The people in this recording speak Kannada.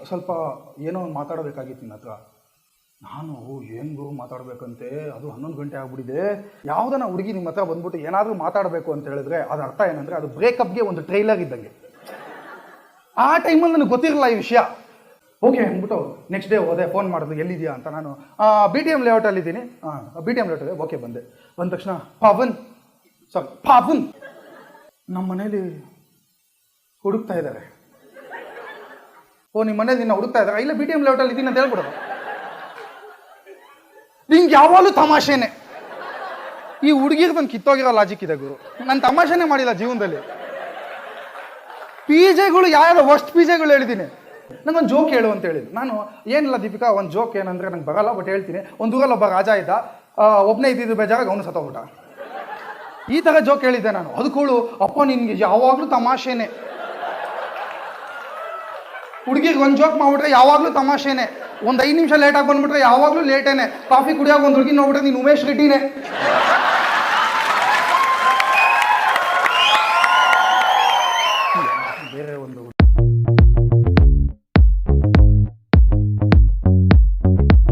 ಸ್ವಲ್ಪ ಏನೋ ಒಂದು ಮಾತಾಡಬೇಕಾಗಿತ್ತು ನಿನ್ನ ಹತ್ರ. ನಾನು ಏನು ಗುರು ಮಾತಾಡಬೇಕಂತೆ, ಅದು 11 ಗಂಟೆ ಆಗ್ಬಿಟ್ಟಿದೆ. ಯಾವುದನ್ನ ಹುಡುಗಿ ನಿಮ್ಮ ಹತ್ರ ಬಂದ್ಬಿಟ್ಟು ಏನಾದರೂ ಮಾತಾಡಬೇಕು ಅಂತ ಹೇಳಿದ್ರೆ ಅದು ಅರ್ಥ ಏನಂದರೆ ಅದು ಬ್ರೇಕಪ್ಗೆ ಒಂದು ಟ್ರೈಲರ್ ಇದ್ದಂಗೆ. ಆ ಟೈಮಲ್ಲಿ ನನಗೆ ಗೊತ್ತಿರಲಿಲ್ಲ ಈ ವಿಷಯ. ಓಕೆ ಅಂದ್ಬಿಟ್ಟು ನೆಕ್ಸ್ಟ್ ಡೇ ಹೋದೆ, ಫೋನ್ ಮಾಡಿದ್ರು ಎಲ್ಲಿದೆಯಾ ಅಂತ. ನಾನು BTM ಲೇಔಟಲ್ಲಿದ್ದೀನಿ. BTM ಲೇಔಟಲ್ಲಿ ಓಕೆ ಬಂದೆ. ಬಂದ ತಕ್ಷಣ ಪಾಪನ್ ನಮ್ಮ ಮನೇಲಿ ಹುಡುಕ್ತಾ ಇದ್ದಾರೆ. ಓ ನಿಮ್ಮ ಮನೇಲಿ ನಿನ್ನ ಹುಡುಕ್ತಾ ಇದ್ದಾರೆ? ಇಲ್ಲ BTM ಲೇಔಟಲ್ಲಿ ಇದ್ದೀನಿ ಅಂತ ಹೇಳ್ಬಿಡೋದು. ನಿಂಗೆ ಯಾವಾಗಲೂ ತಮಾಷೆನೆ. ಈ ಹುಡುಗಿಗೆ ಬಂದು ಕಿತ್ತೋಗಿರೋ ಲಾಜಿಕ್ ಇದೆ ಗುರು. ನಾನು ತಮಾಷೆನೇ ಮಾಡಿಲ್ಲ ಜೀವನದಲ್ಲಿ. ಪಿಜೆಗಳು ಯಾವ್ಯಾವ ವರ್ಸ್ಟ್ ಪಿಜೆಗಳು ಹೇಳಿದ್ದೀನಿ. ನಂಗೊಂದು ಜೋಕ್ ಹೇಳು ಅಂತ ಹೇಳಿದ್ದು. ನಾನು ಏನಿಲ್ಲ ದೀಪಿಕಾ, ಒಂದು ಜೋಕ್ ಏನಂದರೆ ನಂಗೆ ಬರಲ್ಲ, ಬಟ್ ಹೇಳ್ತೀನಿ. ಒಂದು ಊರಲ್ಲಿ ಒಬ್ಬ ರಾಜ ಇದ್ದ, ಒಬ್ಬನೇ ಇದ್ದಿದ್ದು ಬೇಜಾರಾಗಿ ಅವನು ಸತ್ತೋಗ್ಬಿಟ್ಟ. ಈ ಥರ ಜೋಕ್ ಹೇಳಿದ್ದೆ ನಾನು. ಅದಕ್ಕೂಳು ಅಪ್ಪ ನಿನ್ಗೆ ಯಾವಾಗಲೂ ತಮಾಷೆನೆ. ಹುಡುಗಿಗೆ ಒಂದು ಜೋಕ್ ಮಾಡ್ಬಿಟ್ರೆ ಯಾವಾಗಲೂ ತಮಾಷೆನೆ. ಒಂದು 5 ನಿಮಿಷ ಲೇಟಾಗಿ ಬಂದ್ಬಿಟ್ರೆ ಯಾವಾಗಲೂ ಲೇಟೇನೆ. ಕಾಫಿ ಕುಡಿಯೋಕೆ ಒಂದು ಹುಡುಗಿ ನೋಡ್ಬಿಟ್ರೆ ನೀನು ಉಮೇಶ್ ರೆಡ್ಡಿನೇ.